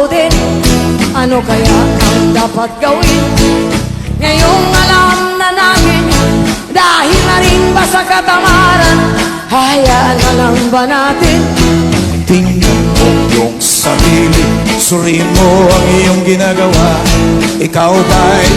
ikaw din. Ano kaya ang dapat gawin? Ngayong alam na natin, dahil na rin ba sa katamaran, hayaan na lang ba natin? Tingnan mo yung sarili, suriin mo ang iyong ginagawa. Ikaw ba'y